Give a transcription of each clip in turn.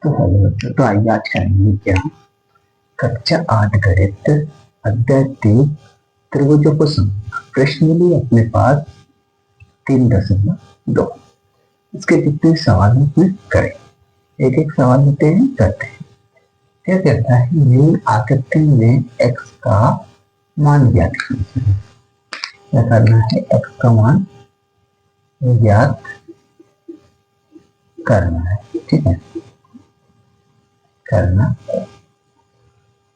तो हेलो बच्चों, तो आइए आज करेंगे क्या कक्षा 8 गणित अध्याय 3 त्रिभुजों को समझना। प्रश्नावली अपने पास 3.2। इसके जितने सवाल उसमें करें, एक एक सवाल लेते हैं, करते हैं। क्या कहता है, निम्न आकृति में x का मान ज्ञात कीजिए। क्या करना है, x का मान ज्ञात करना है। ठीक है, करना।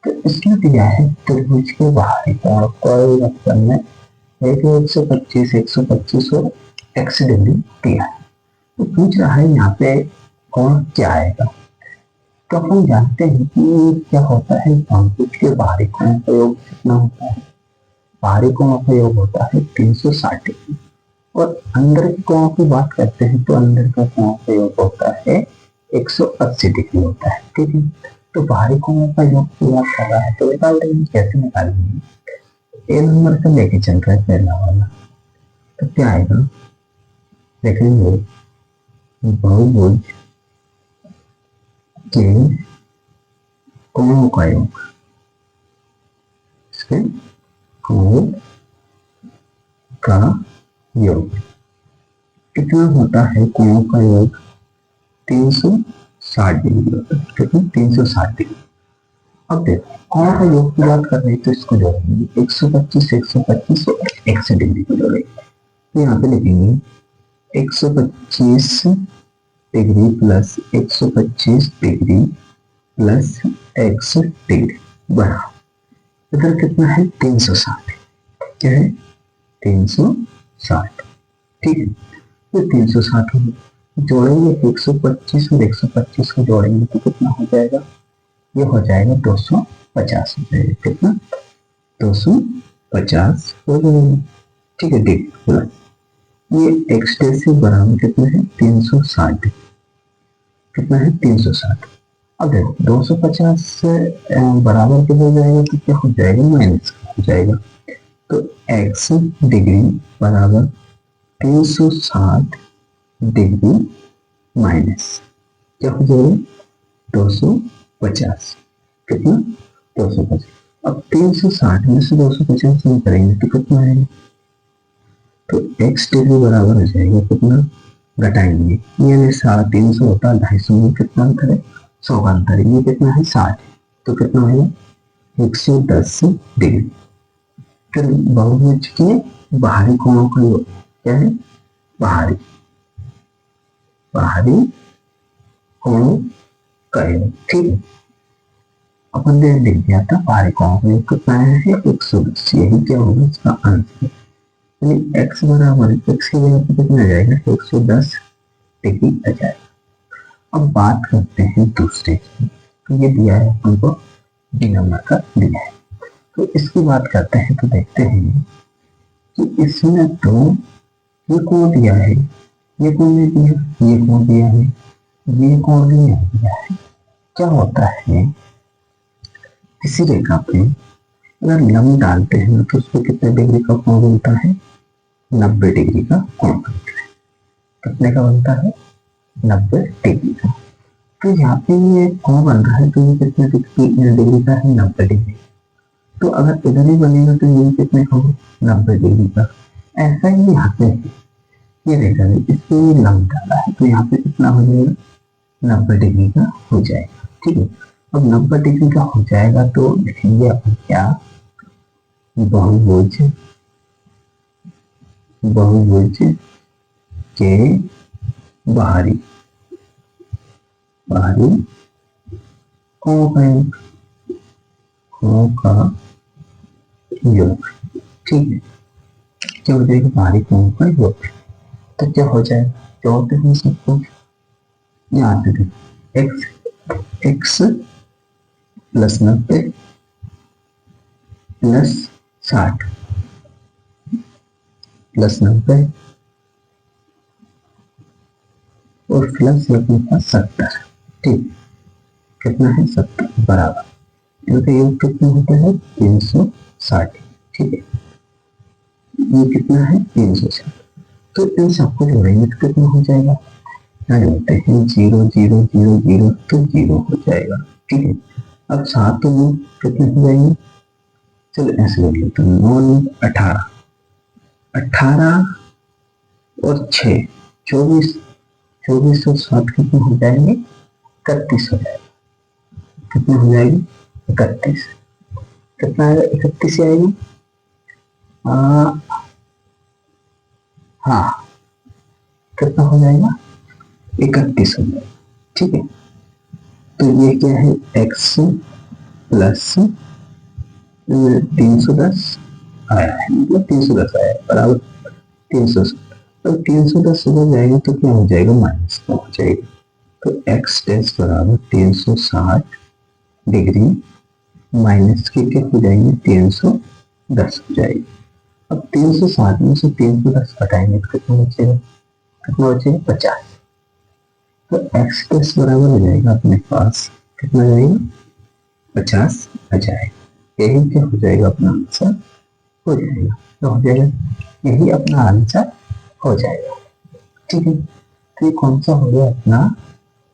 तो इसमें दिया है त्रिभुज के बाहरी कोण कोई मतलब में 125 और x डिग्री दिया है। तो पूछ रहा है यहाँ पे कोण क्या आएगा। तो हम जानते हैं कि क्या होता है, त्रिभुज के बाहरी कोण का योग कितना होता है। बाहरी कोण का योग होता है 360 डिग्री। और अंदर के कोण की बात करते हैं तो अंदर का कोण का योग होता है 180 डिग्री होता है। ठीक है, तो बाहरी कोणों का योग की बात कर रहा है तो निकाल देंगे। कैसे निकालेंगे, ए नंबर से लेके चल रहा है पहला वाला। तो क्या आएगा, देखेंगे बहुभुज के कोणों का योग, इसके कोणों का योग कितना होता है। कोणों का योग 360 डिग्री होता है। कितना, 360 डिग्री। अब देखो कोण का योग की बात कर रहे हैं तो इसको जोड़ेंगे 125 और 1 डिग्री को जोड़ेंगे। तो यहाँ पे लिखेंगे 125 degree plus 125 degree plus x degree बराबर इधर कितना है 360। क्या है 360। ठीक है, तो 360 जोड़ेंगे 125 और 125 को जोड़ेंगे तो कितना हो जाएगा, ये हो जाएगा 250 हो जाएगा। कितना, 250 हो जाएगा। ठीक है, देखिए ये x डे से बराबर कितना है 360। कितना है 360। अब देखो 250 से बराबर कितना हो जाएगा तो क्या हो जाएगा, माइनस हो जाएगा। तो x डिग्री बराबर 360 डिग्री माइनस क्या हो जाएगा 250। कितना, 250। अब 360 में से 250 में करेंगे तो कितना आएगा, तो x डिग्री बराबर हो जाएगा कितना, घटाएंगे यानी 350 होता है 250 में कितना अंतर है, 100 का अंतर है। ये कितना है 60, तो कितना आएगा 110 डिग्री। फिर बहुभुज के बाहरी कोणों का योग क्या है, बाहरी कोणों का योग। ठीक है, अपन ने लिख दिया था बाहरी कोणों का योग कितना है 110। यही क्या होगा इसका आंसर, यानी x बराबर x की जगह पर कितना आ जाएगा 110 डिग्री आ जाएगा। अब बात करते हैं दूसरे की। तो ये दिया है हमको बी नंबर का दिया है, तो इसकी बात करते हैं। तो देखते हैं कि इसमें तो ये कोण दिया है, ये कोण नहीं दिया, ये कोण दिया है, ये कोण भी नहीं दिया है। क्या होता है, किसी रेखा पे अगर लंब डालते हैं तो उसको कितने डिग्री का कोण बनता है, 90 डिग्री का कोण बनता है। कितने का बनता है, 90 डिग्री का। तो यहाँ पे ये कोण बन रहा है तो ये कितने डिग्री का है, 90 डिग्री। तो अगर इधर ही बनेगा तो ये कितने का हो, 90 डिग्री का। ऐसा ही यहाँ पे ये देखा है, इसको ये लंब डाला है तो यहाँ पे कितना हो जाएगा, 90 डिग्री का हो जाएगा। ठीक है, अब 90 डिग्री का हो जाएगा तो लिखेंगे अपन क्या, बहुभुज के बाहरी कोणों का योग। ठीक है, क्या हो जाएगा, बाहरी कोणों का योग। तो क्या हो जाएगा, जोड़ते हैं सबको। यहाँ पे x प्लस 90 प्लस 60 प्लस 90 और प्लस अपने पास 70। ठीक, कितना है 70 बराबर इनका योग कितना होता है 360। ठीक है, ये कितना है 360। तो इन सबको जोड़ेंगे तो कितना हो जाएगा, क्या जोड़ते हैं 0 0 0 0 तो 0 हो जाएगा। ठीक है, अब 7 में कितने हो जाएंगे, चलो ऐसे कर लेते हैं 9 18, 18 और 6 24, 24 और 7 कितने हो जाएंगे 31 हो जाएगा। कितने हो जाएगी 31, कितना आएगा 31 आएगी। हाँ, कितना हो जाएगा 31 हो जाएगा। ठीक है, तो ये क्या है x प्लस 310 आया है, मतलब 310 आया है बराबर 370। अब 310 हो जाएगा तो क्या हो जाएगा माइनस का हो जाएगा, तो x डैश बराबर 360 डिग्री माइनस के क्या हो जाएंगे 310 हो जाएगी। अब 360 में से 310 घटाएंगे तो कितना बचेगा, कितना बचेगा 50। तो x डैश बराबर हो जाएगा अपने पास कितना जाएगा 50 आ जाएगा। यही क्या हो जाएगा अपना आंसर हो जाएगा, तो हो जाएगा यही अपना आंसर हो जाएगा। ठीक है, तो ये कौन सा हो गया अपना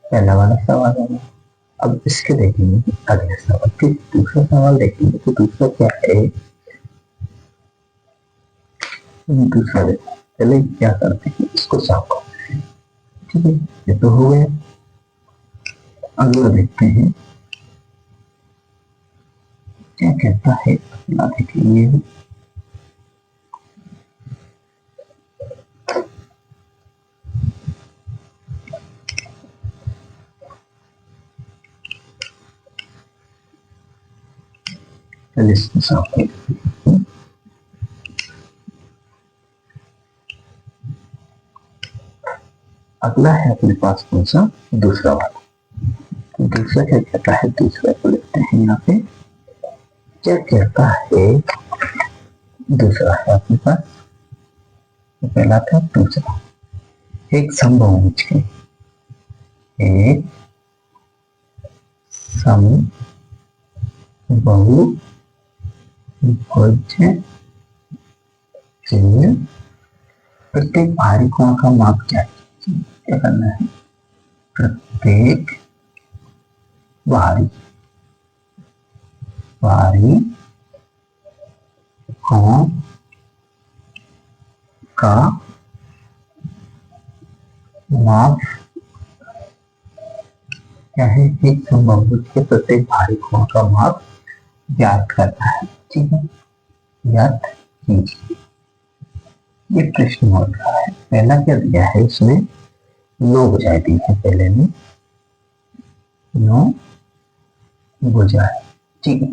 पहला वाला सवाल होगा। अब इसके देखेंगे अगले सवाल, फिर दूसरा सवाल देखेंगे। तो दूसरा क्या है, दूसरा देखो पहले क्या करते हैं इसको सॉल्व करते हैं। ठीक है, ये तो हो गया। अगला देखते हैं क्या कहता है, अगला देखेंगे। चलिए इसको सॉल्व करते हैं। अगला है अपने पास कौन सा दूसरा वाला। तो दूसरा क्या कहता है, दूसरा को लिखते हैं यहाँ पे। क्या कहता है दूसरा है अपने पास, तो पहला था दूसरा, एक समबाहुभुज के, एक समबाहुभुज के प्रत्येक बाहरी कोण का माप क्या है, क्या करना है, प्रत्येक बाहरी कोण का माप क्या है, एक समबाहुभुज के प्रत्येक बाहरी कोण का माप ज्ञात करना है। ठीक है, ज्ञात कीजिए। ये प्रश्न हो रहा है, पहला क्या दिया है इसमें 9 भुजाएं दी है, पहले में 9 भुजाएं। ठीक है,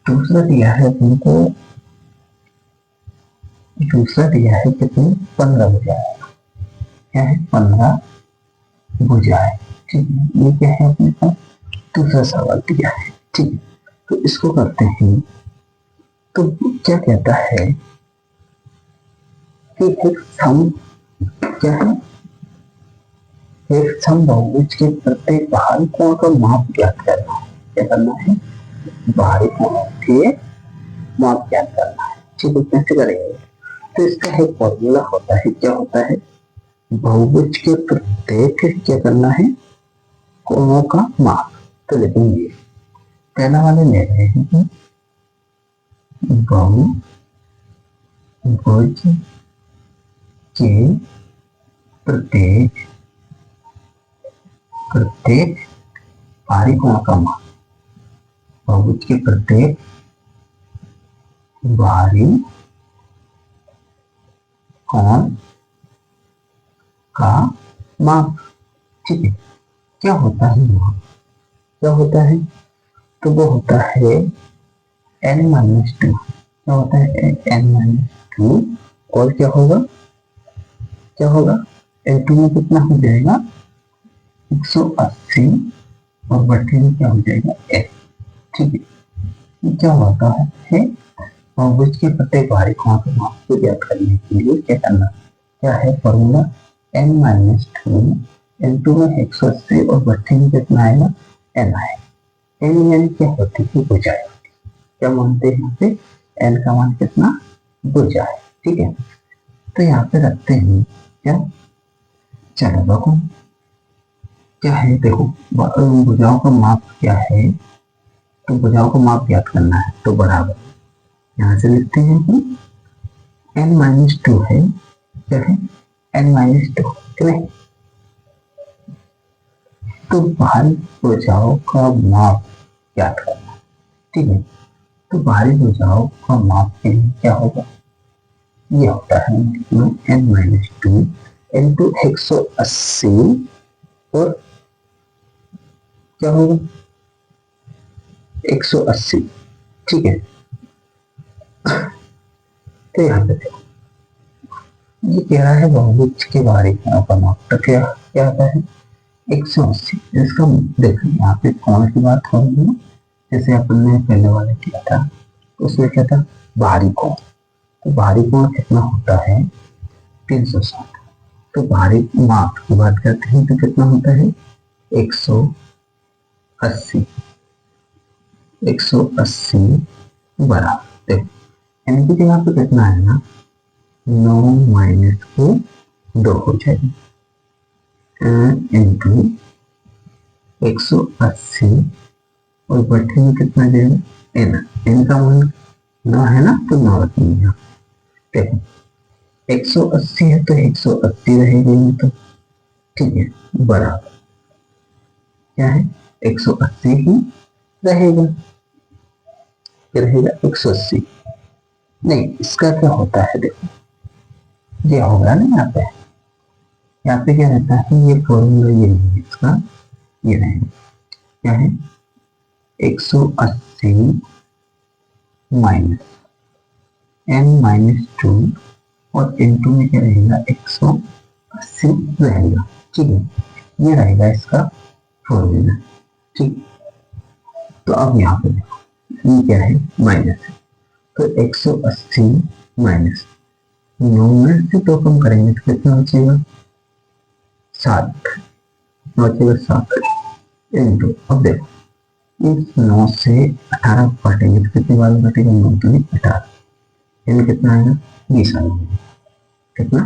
दूसरा दिया है तुमको, दूसरा दिया है कितनी 15 भुजाएं। क्या है 15 भुजाएं। ठीक है, ये क्या है अपने पास दूसरा सवाल दिया है। ठीक है, तो इसको करते हैं। तो क्या कहता है कि एक सम क्या है, एक समबाहुभुज के प्रत्येक बाहरी कोण का माप ज्ञात करना है। क्या करना है, बाहरी कोण के माप ज्ञात करना है। ठीक है, कैसे करेंगे, तो इसका एक फॉर्मूला होता है। क्या होता है, बहुभुज के प्रत्येक क्या करना है कोणों का माप। तो लिखेंगे पहला वाले ले रहे हैं बहुभुज के प्रत्येक बाहरी कोण का माप, बहुभुज के प्रत्येक बाहरी कोण का माप। ठीक है, क्या होता है वो, क्या होता है, तो वो होता है n-2। क्या होता है n-2, और क्या होगा, क्या होगा n2 में कितना हो जाएगा 180 और बटे में क्या हो जाएगा x। ठीक है, क्या होता है बहुभुज के प्रत्येक बाहरी कोण के माप को ज्ञात करने के लिए क्या करना, क्या है फॉर्मूला n-2, n2 में 180 और बटे में कितना आएगा n आएगा। n यानी क्या होती है भुजाएं, क्या मानते हैं यहाँ पे n का मान कितना भुजाएं। ठीक है, तो यहाँ पे रखते हैं क्या चलो देखो क्या है, देखो भुजाओं का माप क्या है, तो भुजाओं का माप ज्ञात करना है, तो बराबर यहाँ से लिखते हैं कि n-2 है, क्या है n-2, ठीक है। तो बाहरी भुजाओं का माप ज्ञात करना है, ठीक है। तो बाहरी भुजाओं का माप के लिए क्या होगा, ये होता है n-2 इंटू 180, और क्या होगा 180, ठीक है। तो यहाँ पे देखो ये कह रहा है बहुभुज के बाहरी कोणों का माप, तो क्या क्या आता है 180। इसका देखो यहाँ पे कोण की बात करेंगे, जैसे अपन ने पहले वाले किया था, तो उसमें क्या था बाहरी कोण, तो बाहरी कोण कितना होता है 360। तो बाहरी माप की बात करते हैं तो कितना होता है 180, 180 बराबर, देखो यानी कि यहाँ पे कितना है ना 9 माइनस को 2 हो जाएगा इंटू 180, और बटे में कितना जाएगा एन, एन का मान 9 है ना, तो 9 रखेंगे यहाँ। देखो 180 है तो 180 रहेगी ये तो, ठीक है, बराबर क्या है 180 ही रहेगा, क्या रहेगा 180। नहीं, इसका क्या होता है देखो, ये होगा ना यहाँ पे क्या रहता है, ये फॉर्मूला ये नहीं है इसका, ये रहेगा क्या है 180 माइनस n-2, और इनटू में क्या रहेगा 180 रहेगा, ठीक है। ये रहेगा इसका फॉर्मूला, ठीक। तो अब यहाँ पे देखो ये क्या है माइनस है, तो 180 माइनस 9 में से 2 कम करेंगे तो कितना बचेगा 7, बचेगा 7 इंटू, अब देखो इस 9 से 18 काटेंगे तो कितनी बार कटेगा 9 तो 18, यानी कितना आएगा 20 आएगा, कितना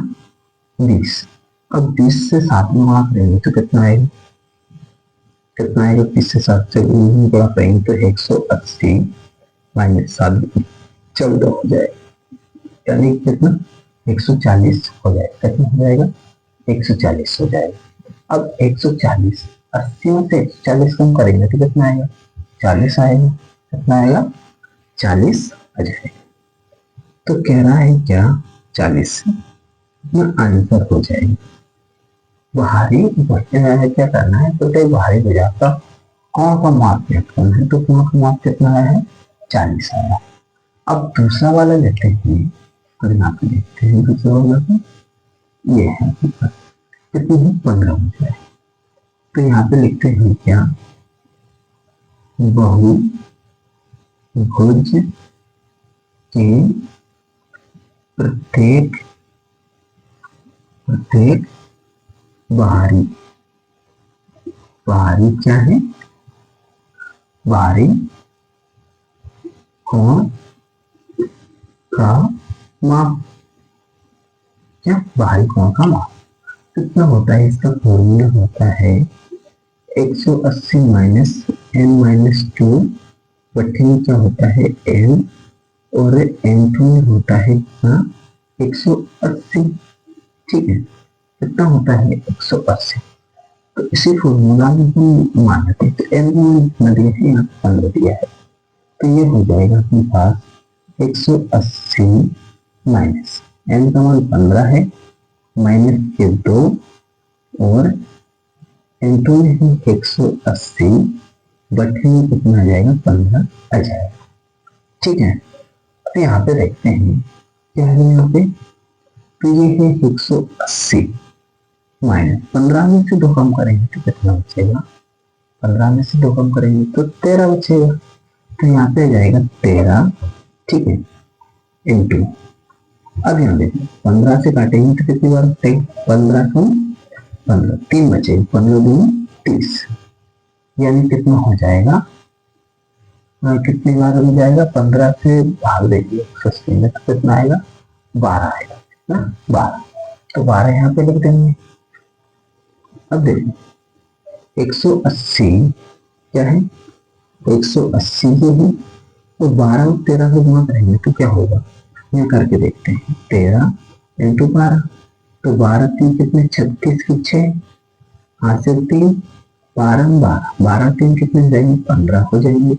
20। अब 20 से 7 में गुणा करेंगे तो कितना आएगा, कितना आएगा 20 से 7 से गुणा करेंगे तो 180 माइनस 7 14 हो जाएगा, यानी कितना 140 हो जाएगा, कितना हो जाएगा 140 हो जाएगा। अब 140 80 में से 140 कम करेंगे तो कितना आएगा 40 आएगा, कितना आएगा 40 आ जाएगा। तो कह रहा है क्या 40 में आंसर हो जाएगा। बाहरी क्या करना है, तो बाहरी भुजा का कोण का माप ज्ञात करना है, तो कोण का माप कितना आया है 40 आया। अब दूसरा वाला लेते हैं, तो यहाँ पे देखते हैं दूसरा वाला तो ये है कितनी है 15 हो जाए, तो यहाँ पे लिखते हैं क्या बहुभुज के प्रत्येक बाहरी, बाहरी क्या है बाहरी कोण का माप, क्या बाहरी कोण का माप कितना होता है, इसका फॉर्मूला होता है 180 माइनस n-2 बटे में क्या होता है n, और n2 में होता है कितना 180, ठीक है, कितना होता है 180। तो इसी फॉर्मूला में हम मानते हैं, तो n कितना दिया है यहाँ 15 दिया है, तो ये हो जाएगा अपने पास 180 माइनस n का मान 15 है, माइनस के 2, और n2 में है 180 बटे में कितना आ जाएगा 15 आ जाएगा, ठीक है। अब यहाँ पे देखते हैं क्या है यहाँ पे, तो ये है 180 माइनस 15 में से 2 कम करेंगे तो कितना बचेगा, 15 में से 2 कम करेंगे तो 13 बचेगा, तो यहाँ पे आ जाएगा 13, ठीक है, इंटू, अब यहाँ देखिए 15 से काटेंगे तो कितनी बार कटेंगे 15 को 15 3 बचेगा, 15 दूनी 30, यानी कितना हो जाएगा, कितनी बार हो जाएगा 15 से भाग देंगे 180 में तो कितना आएगा 12 आएगा ना 12, तो 12 यहाँ पे लिख देंगे, अब देखो 180 क्या है, 180 ही है, तो 12 और 13 से गुणा करेंगे तो क्या होगा, यहाँ करके देखते हैं। 13 इंटू 12, तो 12 3 कितने, 36 की 6, हासिल 3, 12 12, 12 3 कितने जाएंगे, 15 हो जाएंगे।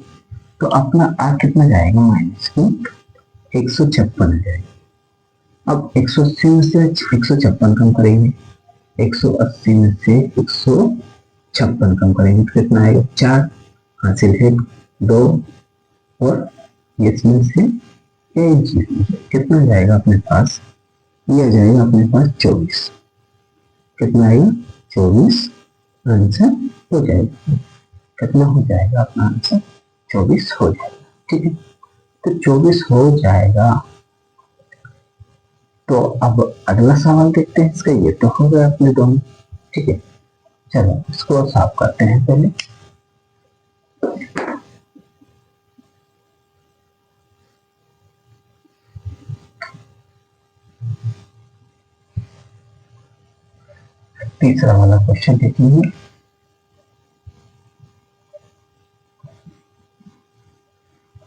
तो अपना आ कितना जाएगा, माइनस की 156 जाएगा। अब 180 में से 156 कम करेंगे, 180 में से 156 कम करेंगे तो कितना आएगा, 4, हासिल है 2, और इसमें से एक चीज में से कितना जाएगा अपने पास, ये आ जाएगा अपने पास 24। कितना आएगा, 24 आंसर हो जाएगा। कितना हो जाएगा अपना आंसर, 24 हो जाएगा। ठीक है, तो 24 हो जाएगा। तो अब अगला सवाल देखते हैं इसका, ये तो हो गया अपने दोनों। ठीक है, चलो इसको साफ करते हैं पहले। तीसरा वाला क्वेश्चन देखेंगे।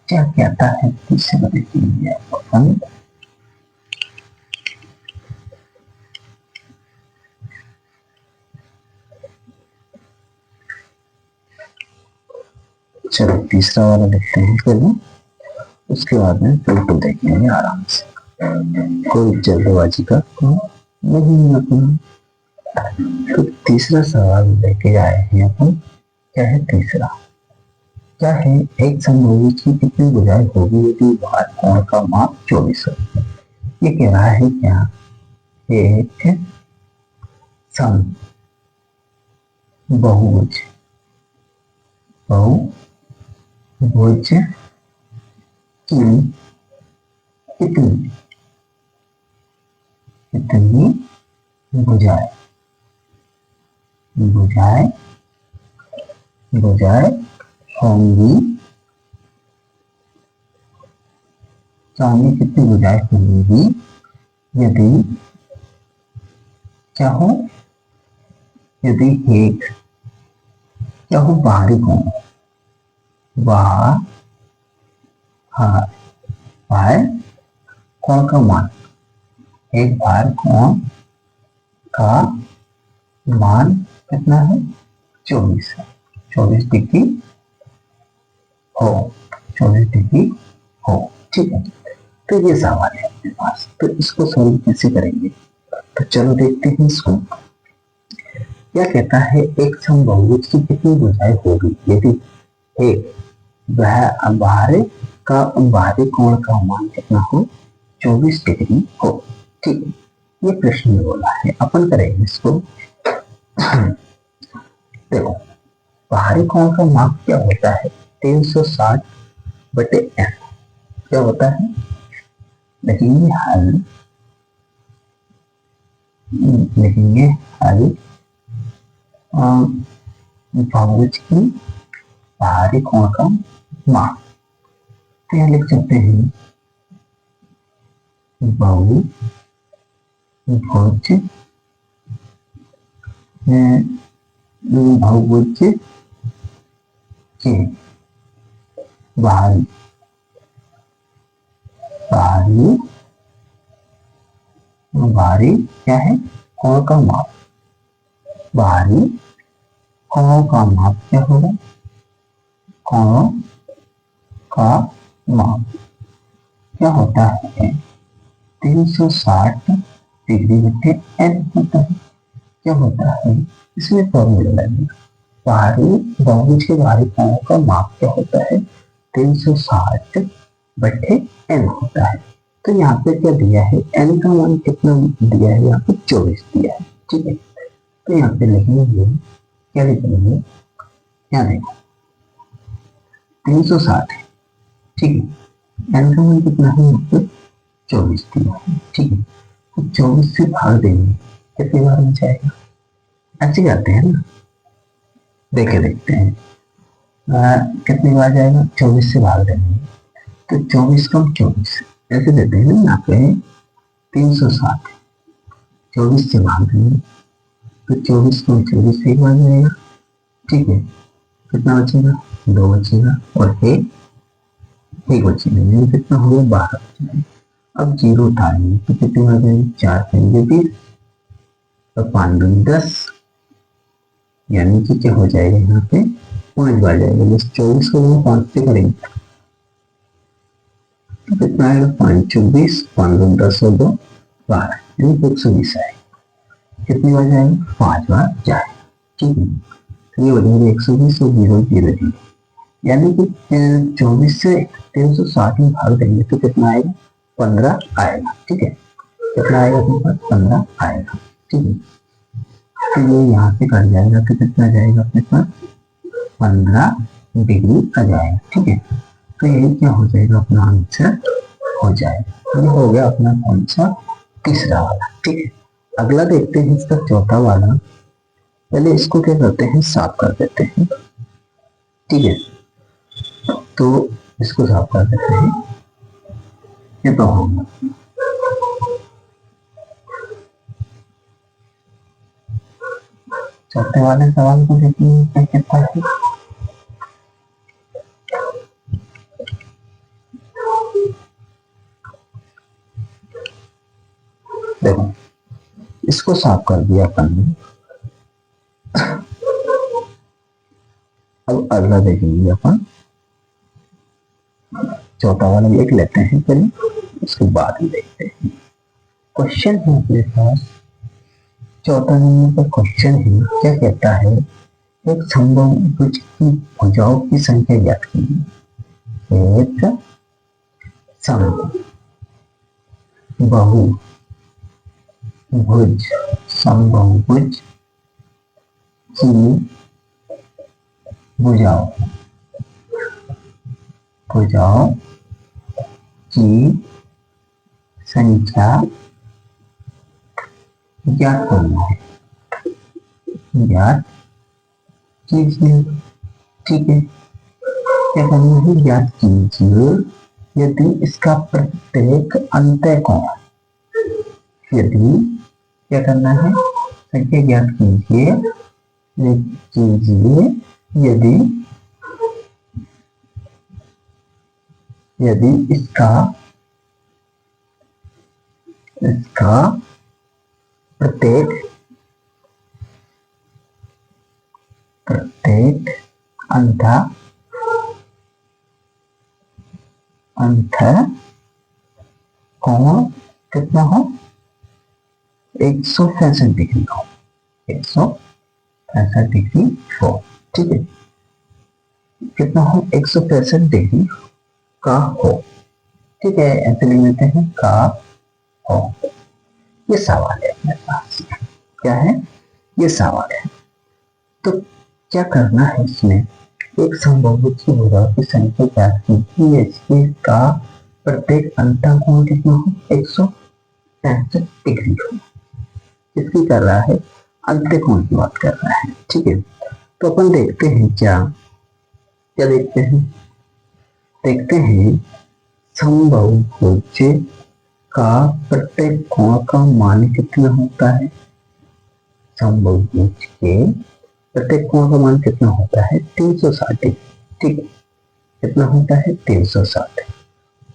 क्या कहता है तीसरा, देखेंगे अपन। चलो तीसरा वाला देखते हैं पहले, उसके बाद में बिल्कुल देखेंगे आराम से, कोई जल्दबाजी का नहीं अपना। तो तीसरा सवाल लेके आए हैं अपन। क्या है तीसरा, क्या है, एक समभुज की कितनी भुजाएं होगी यदि भार कोण का माप 24 हो। ये कह रहा है क्या, एक समबहुभुज बहुभुज की कितनी कितनी भुजाएं भुजाएं भुजाएं होंगी, सामने कितनी भुजाएं होंगी यदि क्या हो, यदि एक क्या हो, बाहरी कोण, बाहर कोण का मान, एक बाहर कोण का मान कितना है, 24 है, 24 डिग्री हो, 24 डिग्री हो। ठीक है, तो ये सवाल है अपने पास, तो इसको सॉल्व कैसे करेंगे, तो चलो देखते हैं इसको। क्या कहता है, एक समबहुभुज की कितनी भुजाएं होगी यदि एक बाहरी कोण का मान कितना हो, 24 डिग्री हो। ठीक है, ये प्रश्न में बोला है, अपन करेंगे इसको। देखो बाहरी कोण का माप क्या होता है, 360 बटे एफ। क्या होता है, लिखेंगे हल बहुभुज की बाहरी कोण का माप। तो यह लिख सकते हैं बहुभुज बहुभुज के बाहरी बाहरी क्या है, कोण का माप, बाहरी कोण का माप क्या होगा, कोण का माप क्या होता है, 360 डिग्री बटे एन होता है। क्या होता है, इसमें फॉर्मूला लगेगा, बाहरी बहुभुज के बाहरी कोणों का माप क्या होता है, 360 बटे एन होता है। तो यहाँ पे क्या दिया है, एन का मान कितना दिया है, यहाँ पे 24 दिया है। ठीक है, तो यहाँ पे लिखेंगे, क्या लिखेंगे, यहाँ देखो 360 है। ठीक है, एन का मान कितना है, यहाँ पे 24 दिया है। ठीक है, तो 24 से भाग देंगे, कितनी बार बन जाएगा, अच्छी करते हैं ना, देखे देखते हैं कितनी बार जाएगा, 24 से भाग देंगे तो 24 कम 24 ऐसे देते हैं ना, यहाँ पे 360, 24 से भाग देंगे तो 24 को 24 से एक बार जाएगा, ठीक है। कितना बचेगा, 2 बचेगा और एक बचेगा, यानी कितना हो गया, 12 बचेगा। अब जीरो था नहीं तो कितनी बार जाएगी, 4 करेंगे 20 तो 5 दूनी 10, यानी कि क्या हो जाएगा यहाँ पे 5 बार जाएगा। बस 24 को हम 5 से करेंगे तो कितना आएगा, 5 24, 5 दूनी 10 और 2 12, यानी 120 आएगा। कितनी बार जाएगा, 5 बार जाएगा, ठीक है। तो ये हो जाएगा 120 और 0 0 0, यानी कि 24 से 360 में भाग देंगे तो कितना आएगा, 15 आएगा, ठीक है। कितना आएगा अपने पास, 15 आएगा, ठीक है। तो ये यहाँ से कट जाएगा तो कितना जाएगा अपने पास, 15 डिग्री आ जाएगा, ठीक है। तो ये क्या हो जाएगा, अपना आंसर हो जाएगा। ये हो गया अपना कौन सा, तीसरा वाला, ठीक है। अगला देखते हैं इसका चौथा वाला। पहले इसको क्या करते हैं, साफ कर देते हैं, ठीक है। तो इसको साफ कर देते हैं, ये तो होगा। चौथे वाले सवाल को देखिए क्या कहता है। देखो इसको साफ कर दिया अपन ने। अब अगला देखेंगे अपन, चौथा वाला देख लेते हैं पहले, उसके बाद ही देखते हैं। क्वेश्चन है अपने पास, चौथा नंबर पर क्वेश्चन है, क्या कहता है, एक समबाहुभुज की भुजाओं की संख्या ज्ञात कीजिए। एक समबाहुभुज की भुजाओं की संख्या ज्ञात करना है, ज्ञात कीजिए, ठीक है। क्या करना है, ज्ञात कीजिए यदि इसका प्रत्येक अंतःकोण, यदि क्या करना है, संख्या ज्ञात कीजिए यदि यदि इसका प्रत्येक अंतःकोण कितना हो, 165 डिग्री हो, 165 डिग्री हो, ठीक है। कितना हो, 165 डिग्री का हो, ठीक है। ऐसे लिख लेते हैं, का हो। ये सवाल है अपने पास, क्या है, ये सवाल है। तो क्या करना है इसमें, एक समबाहुभुज की भुजाओं की संख्या ज्ञात कीजिए इसका प्रत्येक अंतःकोण कितना हो, 165 डिग्री हो। इसकी कर रहा है, अंतःकोण की बात कर रहा है, ठीक है। तो अपन देखते हैं क्या देखते हैं समबाहुभुज का प्रत्येक कोण का मान कितना होता है, समबाहुभुज के प्रत्येक कोण का मान कितना होता है, 360 डिग्री, ठीक है। कितना होता है, 360।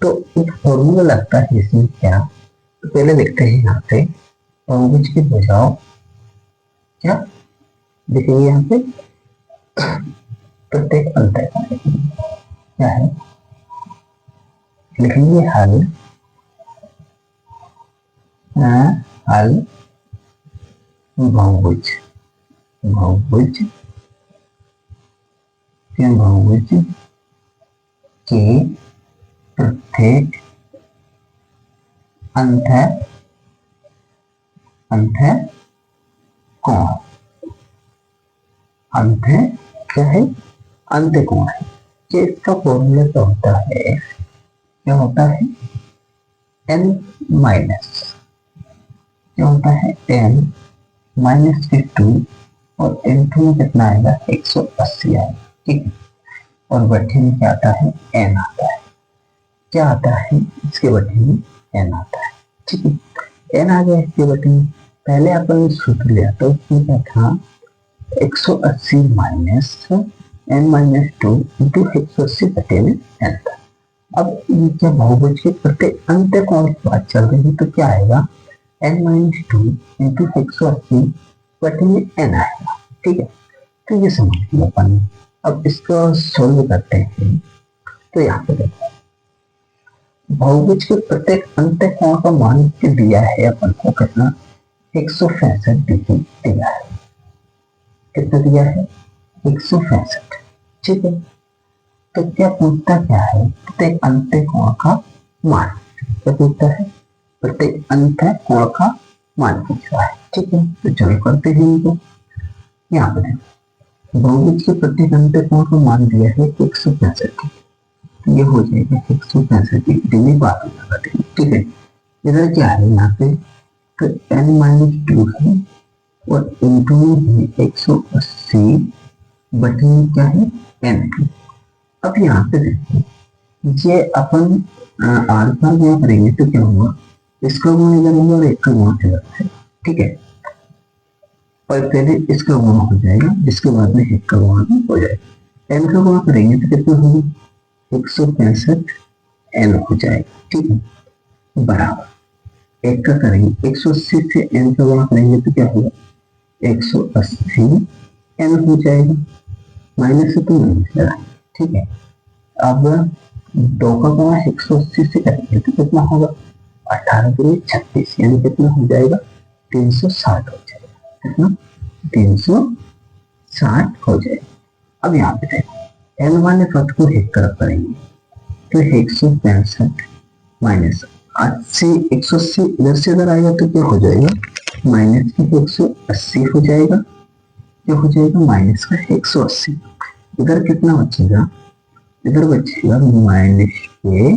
तो एक फॉर्मूला लगता है इसमें, क्या, तो पहले देखते हैं यहाँ पे बहुभुज की भुजाओं, क्या देखेंगे यहाँ पे, प्रत्येक अंतःकोण क्या है, लिखेंगे हल बहुभुज के प्रत्येक अंतःकोण, क्या है, अंतःकोण है। कि इसका फॉर्मूला क्या होता है, n माइनस, क्या होता है, n माइनस के 2 और n2 में कितना आएगा, 180 आएगा, ठीक है। और बट्टे में क्या आता है, n आता है, क्या आता है, इसके बट्टे में n आता है, ठीक है। n आ गया इसके बट्टे में, पहले अपन ने सूत्र लिया तो उसमें क्या था, 180 minus n minus two into 180 बटे में n था। अब क्या बहुभुज के प्रत्येक अंत कोण की बात चल रही है तो क्या आएगा, n माइनस टू इंटू 180 बटे में n आएगा। ठीक है, तो ये समझ लिया अपन ने। अब इसको सोल्व करते हैं तो यहाँ पे देखो, बहुभुज के प्रत्येक अंत कोण का मान दिया है अपन को कितना, 165 डिग्री दिया है। कितना दिया है, 165। ठीक है, तो क्या पूछता क्या है, प्रत्येक अंत कोण का मान। क्या पूछता है, प्रत्येक अंत कोण का मान पूछ रहा है। ठीक है, तो चलो करते हैं इनको। यहाँ पे देखो, बहुभुज के प्रत्येक अंत कोण का मान दिया है 165, तो ये हो जाएगा 165 डिग्री बात लगा देंगे। ठीक है, इधर क्या है यहाँ पे, तो n माइनस टू है और इंटू में 180 बटे में क्या है n। अब यहाँ पे देखो, ये अपन आल्फा गुणा करेंगे तो क्या होगा, इसका गुणा इधर होगा और एक का गुणा इधर है। ठीक है, और पहले इसका गुणा हो जाएगा, इसके बाद में एक का गुणा हो जाएगा। n का गुणा करेंगे तो कितना होगा, 165 n हो जाएगा। ठीक है, बराबर एक का करेंगे, 180 से n का गुणा करेंगे तो क्या होगा, 180 n हो जाएगा। माइनस से तो माइनस लगाएंगे। ठीक है, अब 2 का गुणा 180 से करेंगे तो कितना होगा, 18 दूनी 36, यानी कितना हो जाएगा, 360 हो जाएगा। कितना, 360 हो जाएगा। अब यहाँ पे देखो, n वाले पद को एक तरफ करेंगे तो 165 माइनस 80, 180 इधर से इधर आएगा तो क्या हो जाएगा, माइनस का 180 हो जाएगा। क्या हो जाएगा, माइनस का 180। इधर कितना बचेगा, इधर बचेगा माइनस के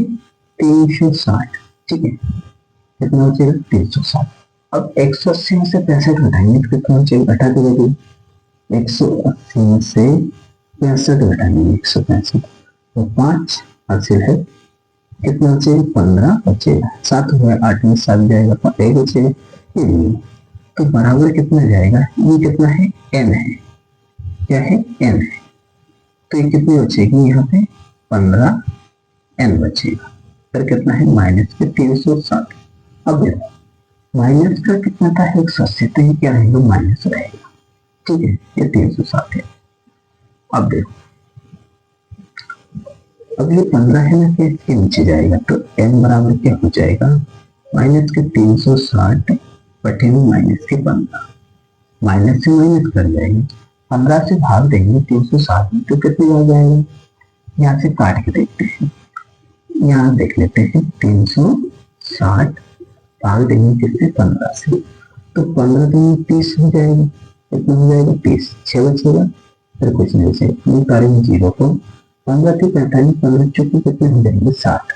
360। ठीक है, कितना बचेगा, 360। अब 180 में से 65 घटाएंगे तो कितना बचेगा, घटा के देखिए, 180 में से 65 घटाएंगे 165 तो 5 हासिल है, कितना बचेगा, 15 बचेगा। 7 हो गया, 8 में 7 जाएगा तो 1 बचेगा। ये नहीं, तो बराबर कितना जाएगा, ये कितना है, n है। क्या है, n है, तो ये कितनी बचेगी, यहाँ पे 15 n बचेगा। फिर कितना है, माइनस के 360। अब देखो, माइनस का कितना था, 180, तो ये क्या रहेगा, माइनस रहेगा। ठीक है, ये 360 है। अब देखो, अब ये 15 है ना, कि इसके नीचे जाएगा तो n बराबर क्या हो जाएगा, माइनस के 360 बटे में माइनस के 15। माइनस से माइनस कर जाएंगे, 15 से भाग देंगे 360 में तो कितने आ जाएगा, यहाँ से काट के देखते हैं। यहाँ देख लेते हैं, 360 भाग देंगे कितने, 15 से, तो 15 दूनी 30 हो जाएगा। कितना हो जाएगा, 30। 6 बचेगा, फिर कुछ नहीं बचेगा, निकालेंगे जीरो को। 15 थी 45, 15 चुके कितने हो जाएंगे, 60।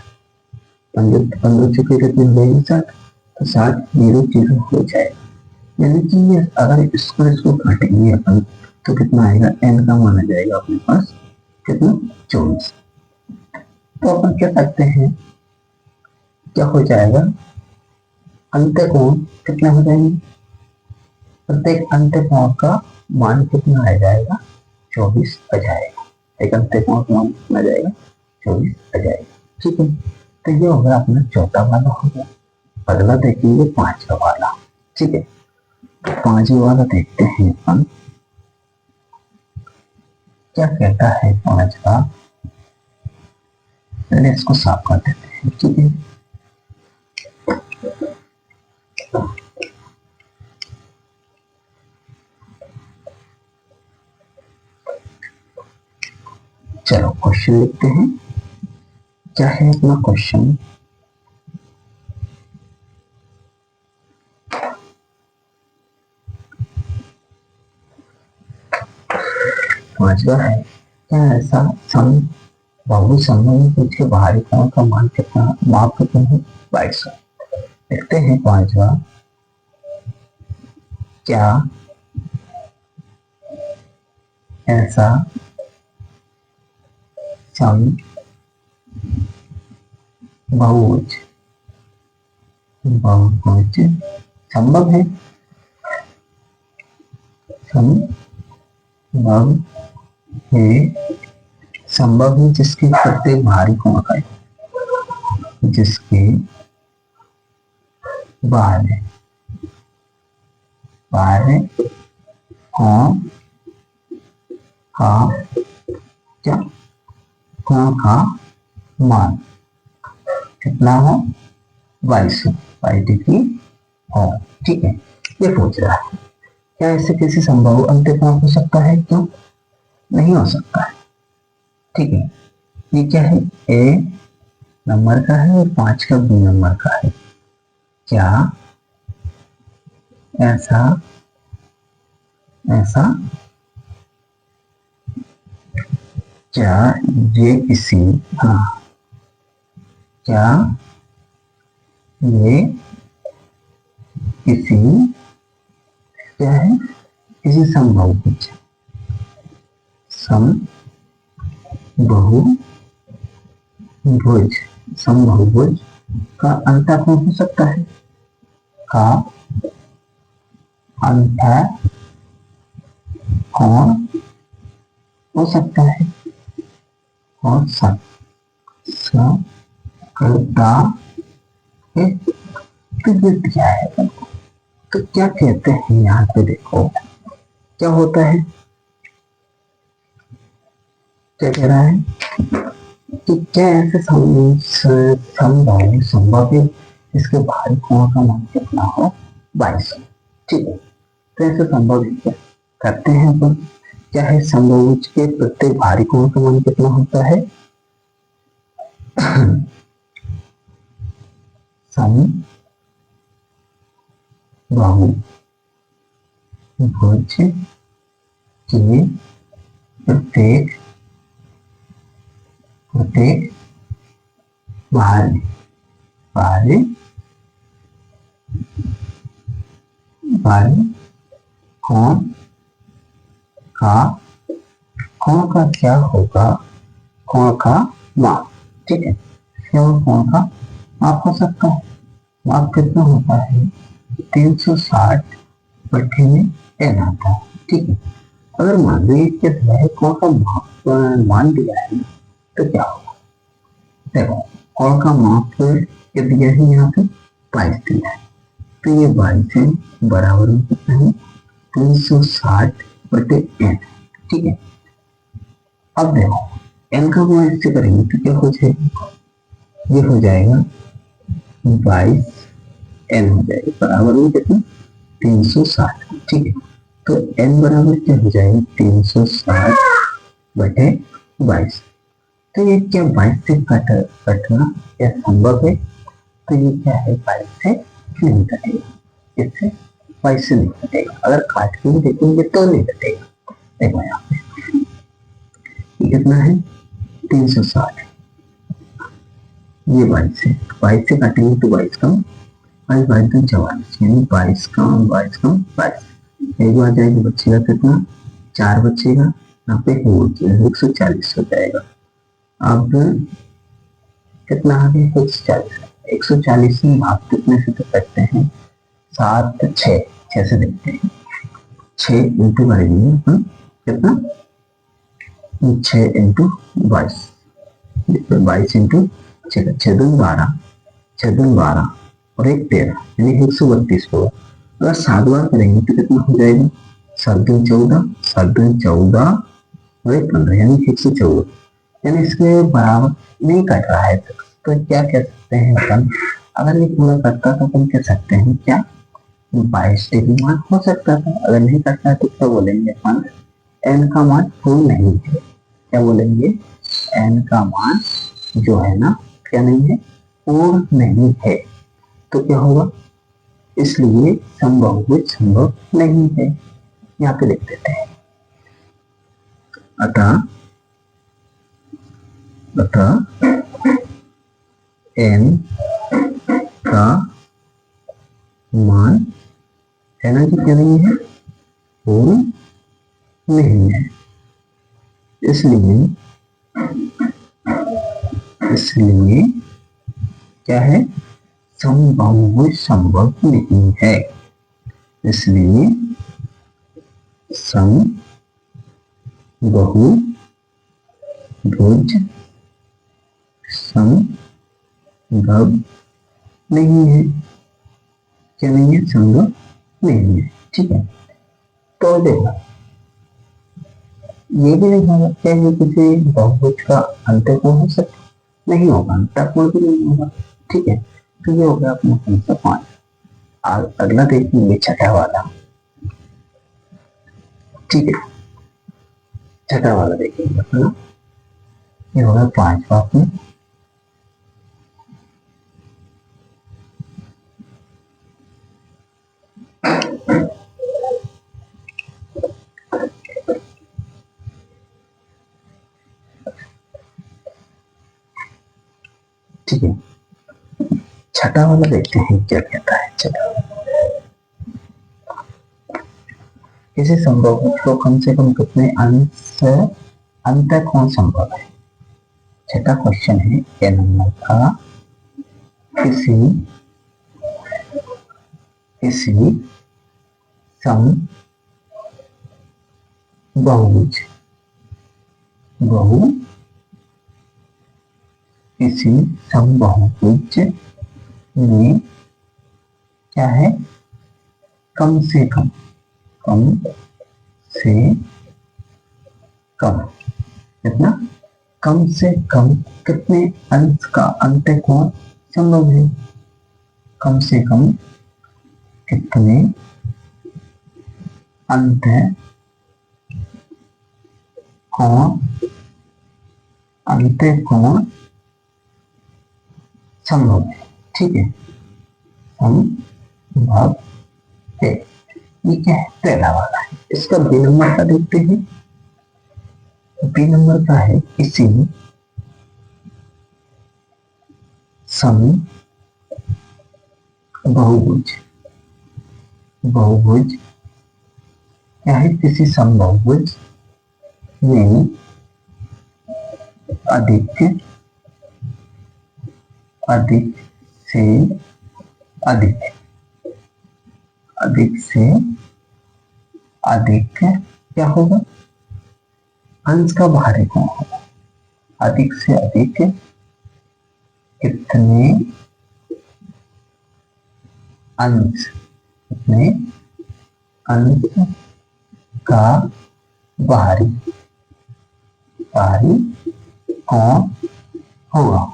15 चुके कितने हो जाएंगे, 60। तो 60 जीरो जीरो हो जाएगा। यानी कि ये अगर इसको काटेंगे अपन तो कितना आएगा, n का मान आ जाएगा अपने पास कितना, 24। तो अपन क्या करते हैं, क्या हो जाएगा, अंत कोण कितना हो जाएंगे, प्रत्येक अंत कोण का मान कितना आ जाएगा, 24 आ जाएगा। एक अंत कोण का मान कितना आ जाएगा, 24 आ जाएगा। ठीक है, तो ये होगा अपना चौथा वाला हो गया। अगला देखेंगे पांचवा वाला। ठीक है, पांचवा वाला देखते हैं अपन क्या कहता है। पांचवा, पहले इसको साफ कर देते हैं। ठीक है, चलो क्वेश्चन लिखते हैं। क्या है अपना क्वेश्चन, पांचवा है, क्या ऐसा सम बहुभुज समूह के बाहरी कोण का मान कितना, माप कितना है, 22। लिखते हैं पांचवा, क्या ऐसा सम बहुभुज संभव है। संभव है, संभव है जिसके प्रत्येक बाहरी कोण का, जिसके बाहरी कोण का क्या, कोण का मान कितना हो, 22 डिग्री हो। ठीक है, ये पूछ रहा है क्या ऐसे किसी संभव अंतःकोण हो सकता है, क्यों नहीं हो सकता है। ठीक है, ये क्या है, ए नंबर का है और 5 का बी नंबर का है। क्या ऐसा क्या ये किसी, हाँ, क्या ये किसी, क्या है, किसी समबहुभुज का अंतःकोण हो सकता है, का अंतःकोण हो सकता है, और सकता है। तो ये दिया है, तो क्या कहते हैं यहाँ पे, देखो क्या होता है, क्या कह रहा है कि क्या ऐसे संभव है इसके बाहरी कोण का मान कितना हो, 22। ठीक है, तो ऐसे संभव है, क्या करते हैं अपन, क्या है, समबाहुभुज के प्रत्येक बाहरी कोण का मान कितना होता है, समबाहुभुज के प्रत्येक बाहरी कोण का क्या होगा, कोण का माप। ठीक है, केवल कोण का माप हो सकता है, माप कितना होता है, 360 बटे में n आता है। ठीक है, अगर मान लो ये दिया है, कोण का माप मान दिया है, तो क्या होगा, देखो कोण का माप ये दिया है, यहाँ पे 22 दिया है, तो ये 22 है बराबर में कितना है, 360 बटे n। ठीक है, अब देखो n का गुणा इससे करेंगे तो क्या हो जाएगा, ये हो जाएगा 22 n हो जाएगा बराबर में कितना, 360। ठीक है, तो n बराबर क्या हो जाएगा, 360 बटे 22। तो ये क्या 22 से कटना क्या संभव है, तो ये क्या है, 22 से नहीं कटेगा, इससे 22 से नहीं कटेगा, अगर काट के भी देखेंगे तो नहीं कटेगा। देखो यहाँ पे ये कितना है, 360, ये 22 है, 22 से काटेंगे तो 22 कम 22 22 44, यानी 22 कम 22 कम 22, एक बार जाएगी, बचेगा कितना, 4 बचेगा, यहाँ पे 140 हो जाएगा। अब कितना आ गया, 140 में आप कितने से कर सकते हैं, 7 6 से देखते हैं, 6 इंटू करेंगे कितना, 6 इंटू 22, 22 इंटू 6 12 और 1 13, यानी 132 होगा। अगर 7 बार करेंगे तो कितना हो जाएगा, 7 दूनी 14 और 1 15, यानी 114, यानी इसके बराबर नहीं कट रहा है। तो क्या कह सकते हैं अपन, अगर ये पूरा करता तो अपन कह सकते हैं क्या, 22 डिग्री मान हो सकता था। अगर नहीं करता है तो क्या बोलेंगे अपन, n का मान पूर्ण नहीं है, क्या बोलेंगे, n का मान जो है ना, क्या नहीं है, पूर्ण नहीं है, तो क्या होगा, इसलिए समबाहुभुज संभव नहीं है। यहाँ पे लिख देते हैं, अतः n का मान है ना, क्या नहीं है, पूर्ण नहीं है, इसलिए क्या है, समबाहुभुज संभव नहीं है, इसलिए सम बहुभुज संभव नहीं है। क्या नहीं है? संभव नहीं है। ठीक है, तो देखो ये भी नहीं हो सकता है कि किसी बहुभुज का अंत्यकोण हो सकता नहीं होगा, अंतःकोण भी नहीं होगा। ठीक है, तो ये हो गया अपना संख्या 5। अगला देखिए छठा वाला। ठीक है, छठा वाला देखिए अपना, ये होगा 5वां अपना। ठीक है, छठा वाला देखते हैं क्या कहता है। छठा किसी संभव को कम से कम कितने अंतःकोण संभव है। छठा क्वेश्चन है क्या नंबर का, किसी सम बहुभुज किसी समबाहुभुज में क्या है, कम से कम कितना, कम से कम कितने अंश का अंतःकोण संभव है। कम से कम कितने अंतःकोण संभव है। ठीक है, संभव है। ये क्या है? पहला वाला है। इसका बी नंबर का देखते हैं। बी नंबर का है किसी सम बहुभुज क्या है, किसी समबाहुभुज में अधिक से अधिक क्या होगा, अंश का भारी कोण होगा। अधिक से अधिक कितने अंश का भारी कोण होगा।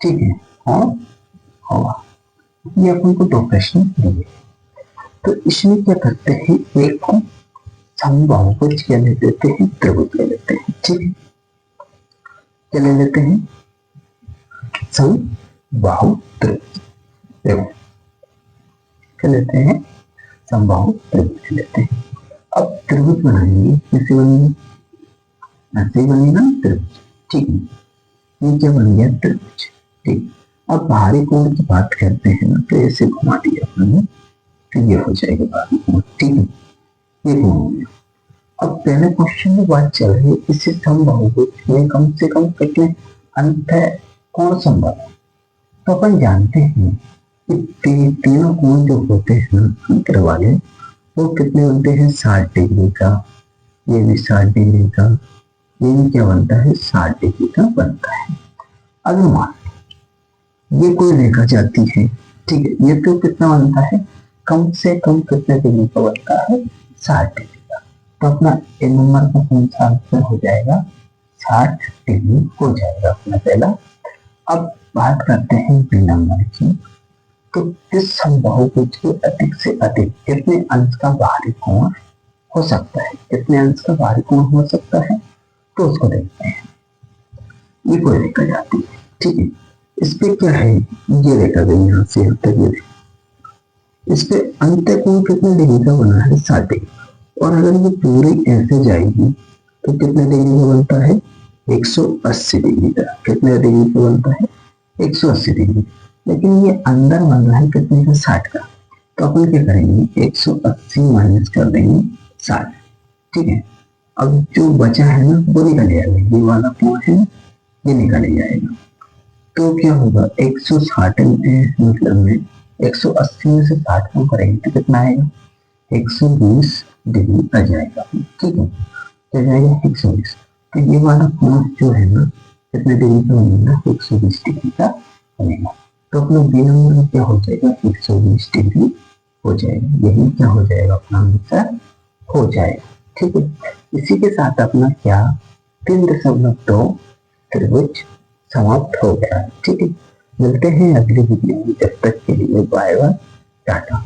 ठीक है, कोण होगा। ये अपन को दो प्रश्न दिए, तो इसमें क्या करते हैं, एक को समबाहुभुज क्या ले लेते हैं, त्रिभुज ले लेते हैं। ठीक है, क्या ले लेते हैं, समबाहु त्रिभुज। देखो क्या लेते हैं, समबाहु त्रिभुज लेते हैं। अब त्रिभुज बनाएंगे, कैसे बनेंगे, ऐसे बनेगा त्रिभुज। ठीक है, ये क्या बन गया, त्रिभुज। ठीक, अब बाहरी कोण की बात करते हैं ना, तो ऐसे घुमा दिया अपने, तो ये हो जाएगा बाहरी कोण। ठीक है, ये कोण हो गया। अब पहले क्वेश्चन में बात चल रही है, इसी समबाहुभुज में कम से कम कितने अंतःकोण संभव है। तो अपन जानते हैं कि तीनों कोण जो होते हैं अंतर वाले, वो कितने बनते हैं, 60 डिग्री का, ये भी 60 डिग्री का, ये भी क्या बनता है, 60 डिग्री का बनता है। अगर मान ये कोई रेखा जाती है, ठीक है, ये तो कितना बनता है, कम से कम कितने डिग्री का बनता है, 60 डिग्री का। तो अपना ए नंबर का कौन सा आंसर हो जाएगा, 60 डिग्री हो जाएगा अपना पहला। अब बात करते हैं बी नंबर की। तो इस समबाहुभुज के अधिक से अधिक कितने अंश का बाहरी कोण हो सकता है, कितने अंश का बाहरी कोण हो सकता है, तो उसको देखते हैं। ये कोई रेखा जाती है, ठीक है, इस पे क्या है, ये रेखा गई यहाँ से यहाँ तक, ये इस पे अंतःकोण कितने डिग्री का बना है, 60 डिग्री। और अगर ये पूरी ऐसे जाएगी तो कितने डिग्री का बनता है, 180 डिग्री का। कितने डिग्री का बनता है, 180 डिग्री। लेकिन ये अंदर बन रहा है कितने का, 60 का। तो अपन क्या करेंगे, 180 माइनस कर देंगे 60। ठीक है, अब जो बचा है ना वो निकल जाएगा, ये वाला कोण है ये निकल जाएगा। तो क्या होगा, 160 मतलब में 180 में से 60 कम करेंगे तो कितना आएगा, 120 डिग्री आ जाएगा, ठीक है। तो जाएगा 120। तो ये वाला कोण जो है ना कितने डिग्री का बनेगा, 120 डिग्री का बनेगा। तो अपना बी नंबर क्या हो जाएगा, 120 डिग्री हो जाएगा। यही क्या हो जाएगा, अपना आंसर हो जाएगा, ठीक है। इसी के साथ अपना क्या 3.2 त्रिभुज समाप्त हो गया, ठीक है। मिलते हैं अगली वीडियो में, जब तक के लिए बाय बाय, टाटा।